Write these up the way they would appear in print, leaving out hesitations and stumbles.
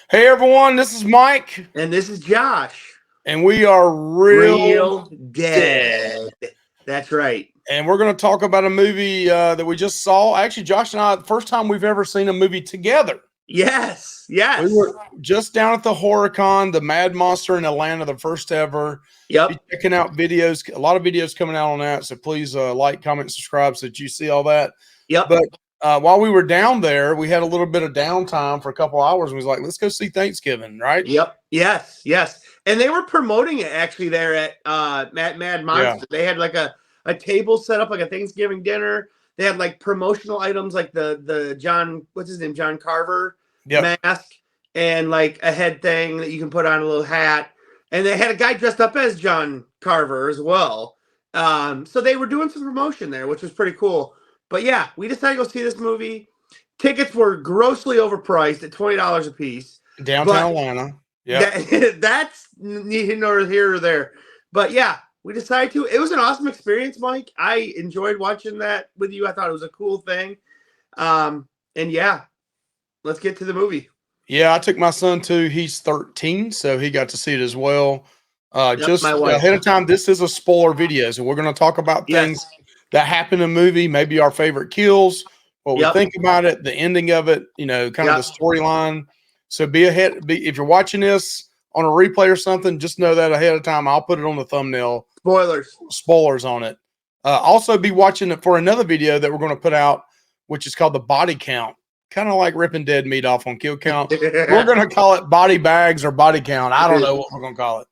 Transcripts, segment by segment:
Hey everyone, this is Mike, And this is Josh. and we are real Real dead. dead. That's right. And we're going to talk about a movie that we just saw. Actually, Josh and I, the first time we've ever seen a movie together. Yes. We Yes. were just down at the HorrorCon, the Mad Monster in Atlanta, the first ever. Be Yep. checking out videos, a lot of videos coming out on that. So please like, comment, subscribe so that you see all that. Yep. But while we were down there, we had a little bit of downtime for a couple hours. And we was like, let's go see Thanksgiving, right? Yep. Yes. Yes. And they were promoting it actually there at Mad Monster. Yeah. They had like a table set up like a Thanksgiving dinner. They had like promotional items like the John, what's his name? John Carver Yep. mask and like a head thing that you can put on a little hat. And they had a guy dressed up as John Carver as well. So they were doing some promotion there, which was pretty cool. But yeah, we decided to go see this movie. Tickets were grossly overpriced at $20 a piece. Downtown Atlanta. Yeah. That's neither here nor there. But yeah, we decided to. It was an awesome experience, Mike. I enjoyed watching that with you. I thought it was a cool thing. And yeah, let's get to the movie. Yeah, I took my son too. He's 13, so he got to see it as well. Just my wife. ahead of time, this is a spoiler video, so we're going to talk about things that happen in the movie, maybe our favorite kills, what we think about it, the ending of it, kind of the storyline. So be ahead. If you're watching this on a replay or something, just know that ahead of time. I'll put it on the thumbnail. Spoilers on it. Also, be watching it for another video that we're going to put out, which is called the Body Count. Kind of like ripping dead meat off on Kill Count. We're going to call it Body Bags or Body Count. I don't know what we're going to call it.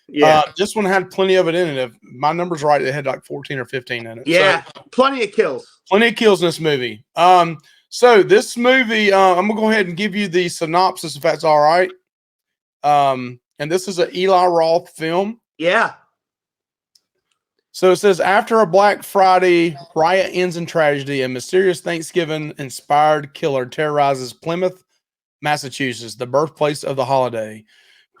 Yeah. This one had plenty of it in it. If my number's right, it had like 14 or 15 in it. Yeah. So, plenty of kills. Plenty of kills in this movie. So this movie, I'm going to go ahead and give you the synopsis if that's all right. And this is an Eli Roth film. Yeah. So it says, after a Black Friday riot ends in tragedy, a mysterious Thanksgiving-inspired killer terrorizes Plymouth, Massachusetts, the birthplace of the holiday.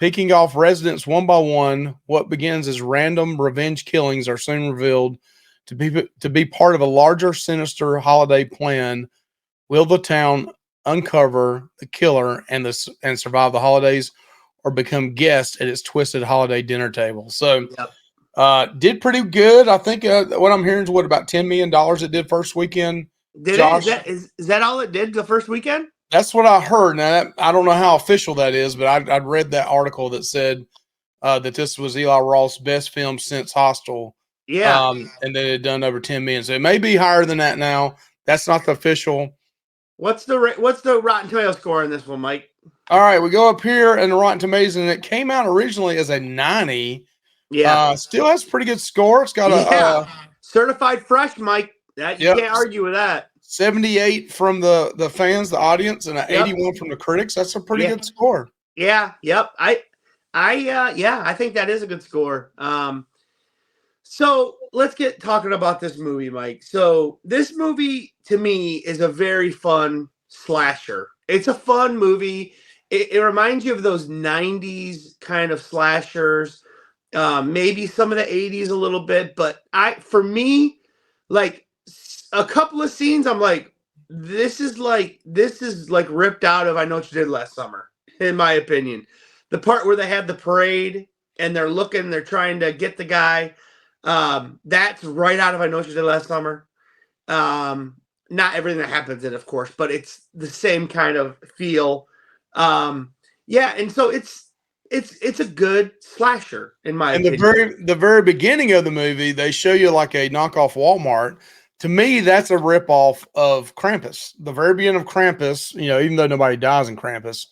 Picking off residents one by one, what begins as random revenge killings are soon revealed to be part of a larger, sinister holiday plan. Will the town uncover the killer and survive the holidays, or become guests at its twisted holiday dinner table? So, did pretty good. I think what I'm hearing is about $10 million it did first weekend. Is that all it did the first weekend? That's what I heard. Now, I don't know how official that is, but I'd read that article that said that this was Eli Roth's best film since Hostel. Yeah. And that it had done over 10 million. So it may be higher than that now. That's not the official. What's the Rotten Tomatoes score on this one, Mike? All right, we go up here and the Rotten Tomatoes, and it came out originally as a 90. Yeah. Still has a pretty good score. It's got a certified fresh, Mike. You can't argue with that. 78 from the fans, the audience, and an 81 from the critics. That's a pretty good score. Yeah. Yep. I think that is a good score. So let's get talking about this movie, Mike. So this movie to me is a very fun slasher. It's a fun movie. It reminds you of those 90s kind of slashers, maybe some of the 80s a little bit. But for me, like a couple of scenes, I'm like, this is like ripped out of I Know What You Did Last Summer, in my opinion. The part where they have the parade and they're trying to get the guy. That's right out of I Know What You Did Last Summer. Not everything that happens in, of course, but it's the same kind of feel. And so it's a good slasher in my opinion. The very beginning of the movie, they show you like a knockoff Walmart. To me, that's a ripoff of Krampus. The very beginning of Krampus, even though nobody dies in Krampus,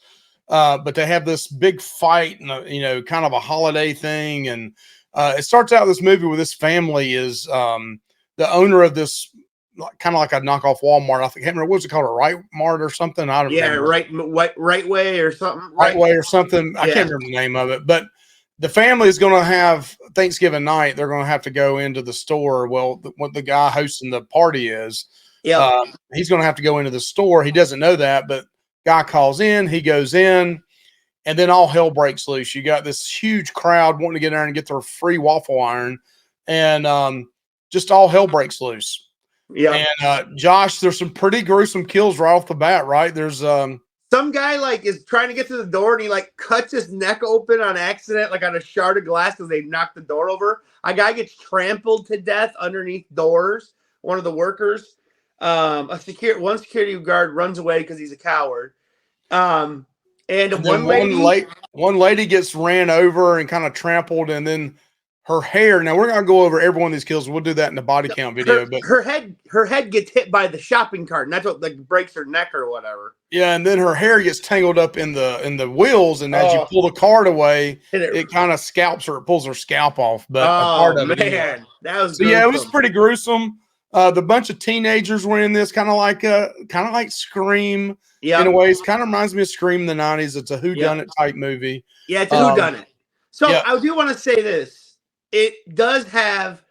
but they have this big fight and kind of a holiday thing. And it starts out this movie where this family is the owner of this kind of like a knockoff Walmart. I can't remember, what was it called, a Right Mart or something? I don't remember. Right Way or something. Right Way or something. I can't remember the name of it, but the family is going to have Thanksgiving night. They're going to have to go into the store. Well, what the guy hosting the party is, he's going to have to go into the store. He doesn't know that, but guy calls in, he goes in, and then all hell breaks loose. You got this huge crowd wanting to get there and get their free waffle iron, and just all hell breaks loose. Yeah. And Josh, there's some pretty gruesome kills right off the bat, right? There's some some guy like is trying to get to the door and he like cuts his neck open on accident, like on a shard of glass because they knocked the door over. A guy gets trampled to death underneath doors. One of the workers, one security guard runs away because he's a coward. And then one lady gets ran over and kind of trampled, and then her hair. Now we're gonna go over every one of these kills. We'll do that in the body count video. But her head gets hit by the shopping cart, and that's what like breaks her neck or whatever. Yeah, and then her hair gets tangled up in the wheels, and as you pull the card away, it kind of scalps her. It pulls her scalp off. But part of man, that was so yeah, it was pretty gruesome. The bunch of teenagers were in this, kind of like Scream. Yeah, in a way, it kind of reminds me of Scream in the '90s. It's a whodunit type movie. Yeah, it's a whodunit. So I do want to say this: it does have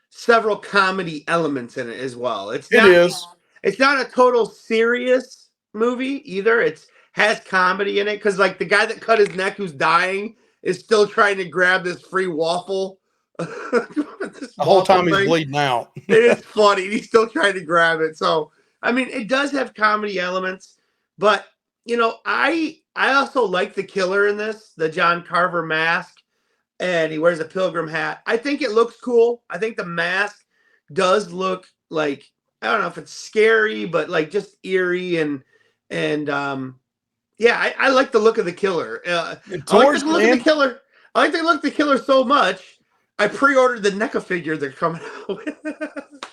several comedy elements in it as well. It's not a total serious movie either. It has comedy in it because, like, the guy that cut his neck, who's dying, is still trying to grab this free waffle. The whole time he's bleeding out. It is funny. He's still trying to grab it. So, I mean, it does have comedy elements, but you know, I also like the killer in this, the John Carver mask, and he wears a pilgrim hat. I think it looks cool. I think the mask does look like, I don't know if it's scary, but like just eerie and yeah, I like the look of the killer. I like the look of the killer. I like the look of the killer so much. I pre-ordered the NECA figure they're coming out with.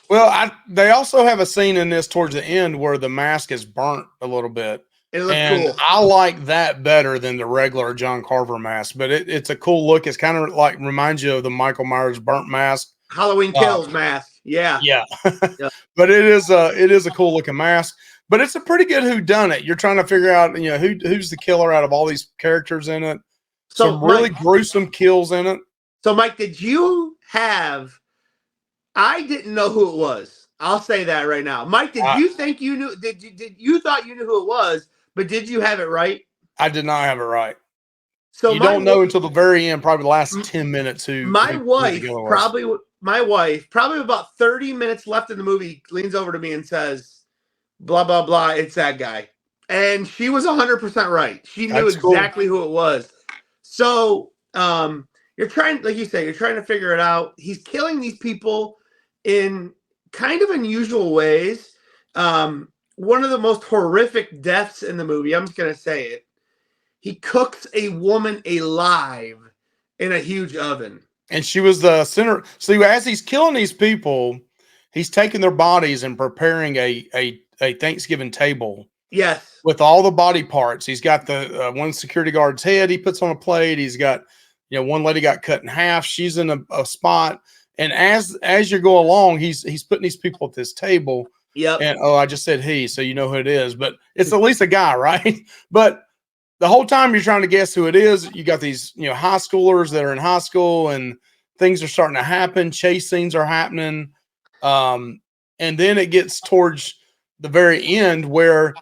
Well, they also have a scene in this towards the end where the mask is burnt a little bit. It looks cool. I like that better than the regular John Carver mask, but it's a cool look. It's kind of like reminds you of the Michael Myers burnt mask. Halloween Kills mask. Yeah. Yeah. But it is a cool looking mask. But it's a pretty good whodunit. You're trying to figure out, you know, who's the killer out of all these characters in it. So some really gruesome kills in it. So, Mike, did you have? I didn't know who it was. I'll say that right now. Mike, did you think you knew? Did you thought you knew who it was? But did you have it right? I did not have it right. So you don't know until the very end, probably the last 10 minutes. My wife, probably about 30 minutes left in the movie, leans over to me and says, "Blah blah blah." It's that guy, and she was 100% right. She knew exactly who it was. So, you're trying, like you say, you're trying to figure it out. He's killing these people in kind of unusual ways. One of the most horrific deaths in the movie, I'm just going to say it. He cooks a woman alive in a huge oven. And she was the center. So as he's killing these people, he's taking their bodies and preparing a Thanksgiving table. Yes. With all the body parts. He's got the one security guard's head he puts on a plate. He's got, you know, one lady got cut in half. She's in a spot. And as you go along, he's putting these people at this table. Yep. And I just said he, so you know who it is. But it's at least a guy, right? But the whole time you're trying to guess who it is. You got these, you know, high schoolers that are in high school, and things are starting to happen. Chase scenes are happening. And then it gets towards the very end where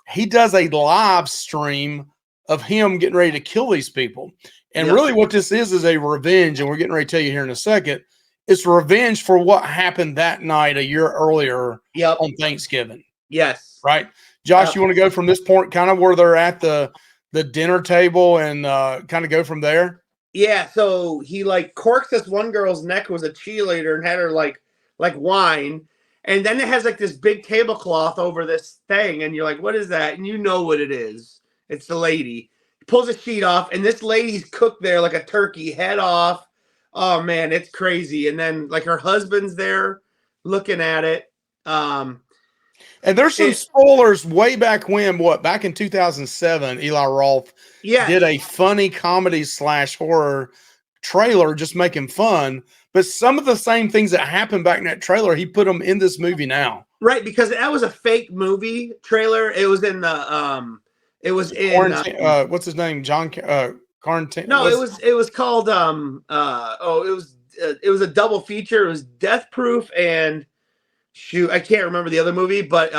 he does a live stream of him getting ready to kill these people. And really what this is a revenge, and we're getting ready to tell you here in a second. It's revenge for what happened that night a year earlier on Thanksgiving. Yes. Right? Josh, you want to go from this point kind of where they're at the dinner table and kind of go from there? Yeah, so he like corks this one girl's neck who was a cheerleader and had her like wine. And then it has like this big tablecloth over this thing. And you're like, what is that? And you know what it is. It's the lady. He pulls a sheet off, and this lady's cooked there like a turkey, head off. Oh man, it's crazy. And then like her husband's there looking at it. And there's some spoilers way back when, back in 2007, Eli Roth did a funny comedy / horror trailer just making fun. But some of the same things that happened back in that trailer, he put them in this movie now. Right, because that was a fake movie trailer. It was in the it was in what's his name? John Quarantine. No, it was called it was a double feature. It was Death Proof and shoot, I can't remember the other movie, but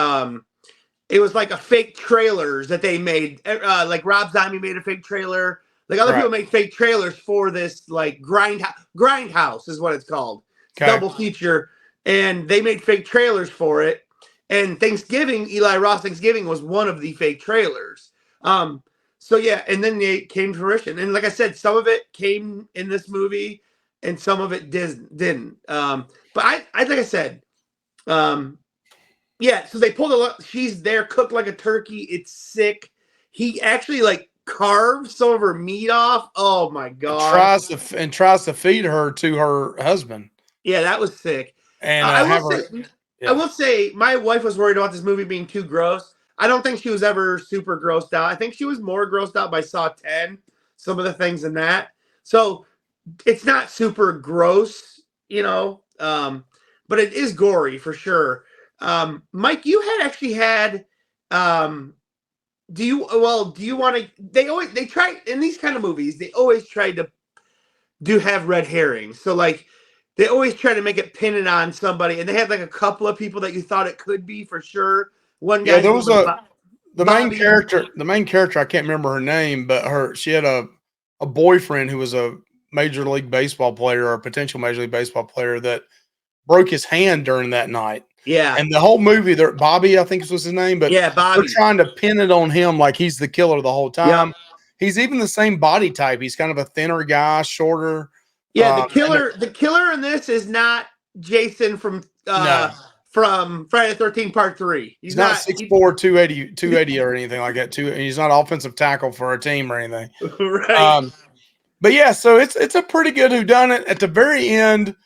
it was like a fake trailers that they made. Like Rob Zombie made a fake trailer. Like other people make fake trailers for this, like Grindhouse is what it's called. Okay. Double feature, and they made fake trailers for it. And Thanksgiving, Eli Roth Thanksgiving was one of the fake trailers. So yeah, and then it came to fruition. And like I said, some of it came in this movie and some of it didn't. But I like I said, um, yeah, so they pulled a lot. She's there, cooked like a turkey. It's sick. He actually like carves some of her meat off. Oh my And god! tries to feed her to her husband Yeah, that was sick. and I will have say, her. I Yeah. will say, my wife was worried about this movie being too gross. I don't think she was ever super grossed out. I think she was more grossed out by Saw 10, some of the things in that. So it's not super gross, but it is gory for sure. Mike, you had actually had um do you want to they try in these kind of movies, they always try to do have red herrings. So like they always try to make it pin it on somebody, and they had like a couple of people that you thought it could be for sure. One Yeah, guy's there name was was the main Bobby. character. The main character, I can't remember her name, but she had a boyfriend who was a major league baseball player or a potential major league baseball player that broke his hand during that night. Yeah, And the whole movie, there, Bobby, I think was his name, but yeah, they're Bobby. trying to pin it on him like he's the killer the whole Yep. time. He's even the same body type. He's kind of a thinner guy, shorter. Yeah, the And killer the killer in this is not Jason no, from Friday the 13th Part 3. he's not 6'4", 280 or anything like that. And he's not offensive tackle for a team or anything. Right. But yeah, so it's a pretty good whodunit. At the very end,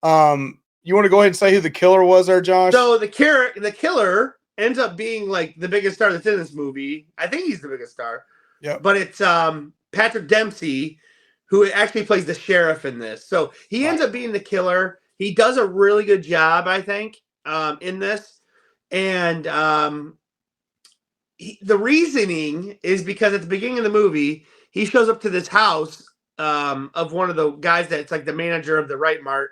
you want to go ahead and say who the killer was there, Josh? So the killer ends up being like the biggest star that's in this movie. I think he's the biggest star. Yeah. But it's Patrick Dempsey, who actually plays the sheriff in this. So he ends up being the killer. He does a really good job, I think, in this. And the reasoning is because at the beginning of the movie, he shows up to this house of one of the guys that's like the manager of the Right Mart.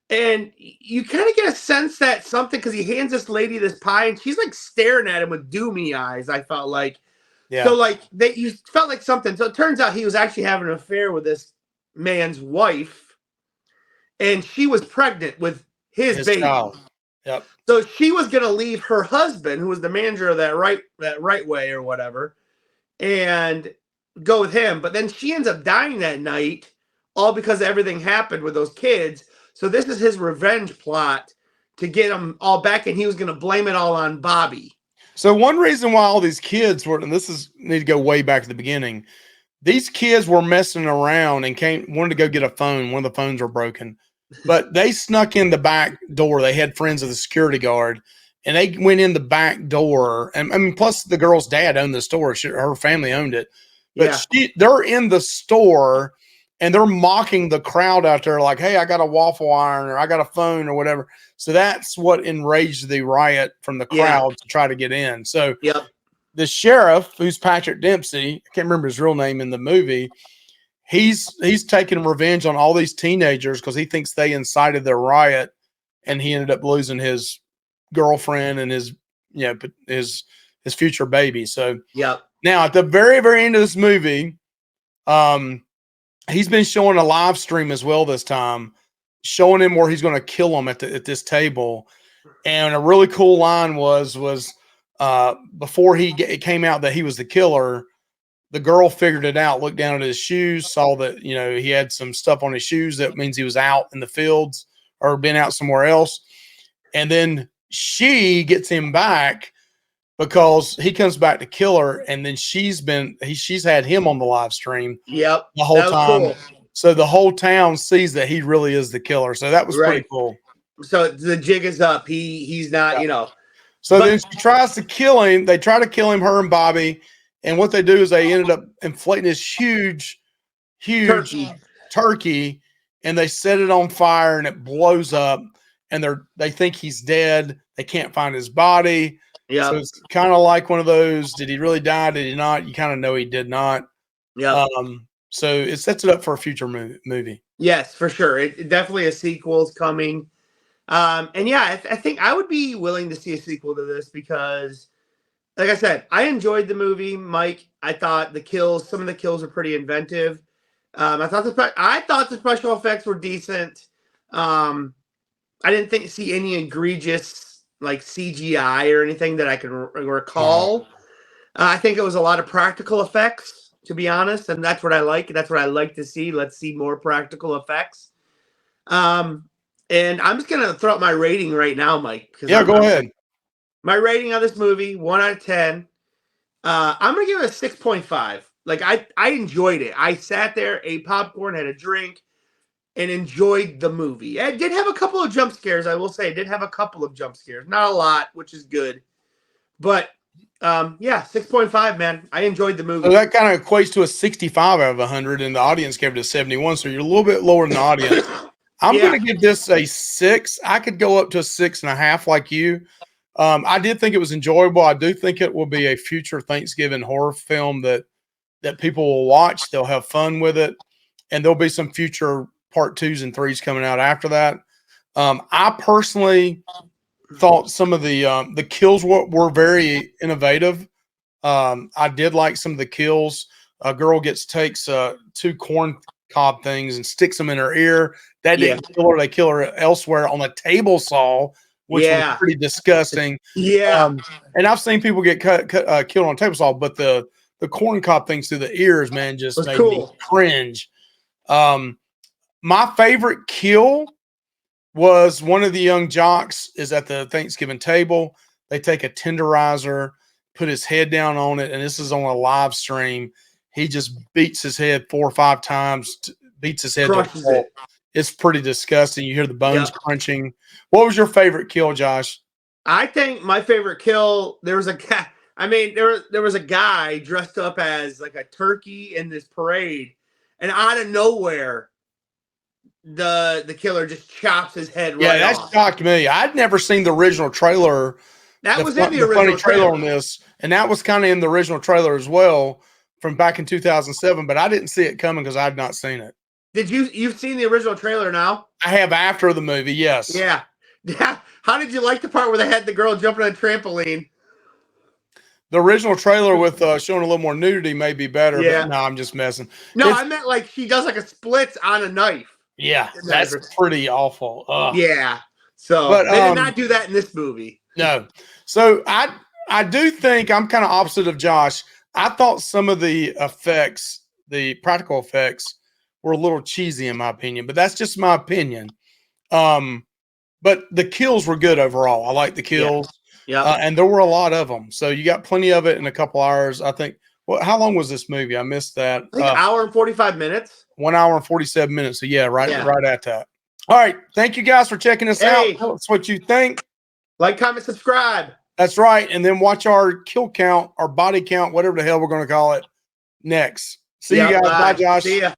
And you kind of get a sense that something, because he hands this lady this pie and she's like staring at him with doomy eyes, I felt like. Yeah. So like you felt like something. So it turns out he was actually having an affair with this man's wife, and she was pregnant with his baby. Child. Yep. So she was gonna leave her husband, who was the manager of that right way or whatever, and go with him. But then she ends up dying that night, all because everything happened with those kids. So this is his revenge plot to get them all back, and he was gonna blame it all on Bobby. So one reason why all these kids were, and this is need to go way back to the beginning, these kids were messing around and wanted to go get a phone. One of the phones were broken, but they snuck in the back door. They had friends of the security guard, and they went in the back door. And I mean, plus the girl's dad owned the store; her family owned it. But they're in the store, and they're mocking the crowd out there, like, "Hey, I got a waffle iron, or I got a phone, or whatever." So that's what enraged the riot from the crowd to try to get in. So the sheriff, who's Patrick Dempsey, I can't remember his real name in the movie, he's taking revenge on all these teenagers because he thinks they incited the riot, and he ended up losing his girlfriend and his future baby. So now at the very, very end of this movie, he's been showing a live stream as well this time, showing him where he's going to kill him at this table. And a really cool line was before it came out that he was the killer, the girl figured it out, looked down at his shoes, saw that, he had some stuff on his shoes. That means he was out in the fields or been out somewhere else. And then she gets him back because he comes back to kill her. And then she's had him on the live stream the whole time. Cool. So the whole town sees that he really is the killer. So that was pretty cool. So the jig is up. He's not, So then she tries to kill him. They try to kill him, her and Bobby. And what they do is they ended up inflating this huge turkey, and they set it on fire, and it blows up. And they think he's dead. They can't find his body. So it's kind of like one of those, did he really die? Did he not? You kind of know he did not. So it sets it up for a future movie. Yes, for sure. It definitely a sequel is coming. And yeah, I think I would be willing to see a sequel to this because, like I said, I enjoyed the movie, Mike. I thought some of the kills were pretty inventive. I thought the special effects were decent. I didn't see any egregious like CGI or anything that I can recall. I think it was a lot of practical effects, to be honest, and that's what I like. That's what I like to see. Let's see more practical effects. And I'm just gonna throw out my rating right now, Mike. Yeah, go ahead. My rating on this movie, 1 out of 10. I'm gonna give it a 6.5. Like I enjoyed it. I sat there, ate popcorn, had a drink, and enjoyed the movie. It did have a couple of jump scares, I will say. It did have a couple of jump scares. Not a lot, which is good. But yeah, 6.5, man. I enjoyed the movie. So that kind of equates to a 65 out of 100, and the audience gave it a 71. So you're a little bit lower than the audience. I'm Yeah. going to give this a 6. I could go up to a 6.5 like you. I did think it was enjoyable. I do think it will be a future Thanksgiving horror film that people will watch. They'll have fun with it, and there'll be some future part 2s and 3s coming out after that. I personally thought some of the kills were very innovative. I did like some of the kills. A girl takes 2 corn cob things and sticks them in her ear. That didn't kill her. They kill her elsewhere on a table saw, which was pretty disgusting. Yeah. And I've seen people get killed on a table saw, but the corn cob things through the ears, man, just made me cringe. My favorite kill was one of the young jocks is at the Thanksgiving table. They take a tenderizer, put his head down on it, and this is on a live stream. He just beats his head 4 or 5 times, beats his head. Crushes it. It's pretty disgusting. You hear the bones crunching. What was your favorite kill, Josh? I think my favorite kill, there was a guy. I mean, there was a guy dressed up as like a turkey in this parade, and out of nowhere, the killer just chops his head right off. That shocked me. I'd never seen the original trailer. That was in the original trailer on this, and that was kind of in the original trailer as well from back in 2007. But I didn't see it coming because I'd not seen it. You've seen the original trailer now? I have after the movie, yes. Yeah. How did you like the part where they had the girl jumping on a trampoline? The original trailer with showing a little more nudity may be better. Yeah. But no, I'm just messing. No, I meant like she does like a splits on a knife. Yeah, that's pretty awful. Yeah. So but, they did not do that in this movie. No. So I do think I'm kind of opposite of Josh. I thought some of the effects, the practical effects, were a little cheesy in my opinion, but that's just my opinion. But the kills were good overall. I like the kills. Yeah. And there were a lot of them. So you got plenty of it in a couple hours. I think. Well, how long was this movie? I missed that. I think an hour and 45 minutes. 1 hour and 47 minutes. So right at that. All right. Thank you guys for checking us out. Tell us what you think. Like, comment, subscribe. That's right. And then watch our kill count, our body count, whatever the hell we're going to call it next. See you guys. Bye, Josh. See ya.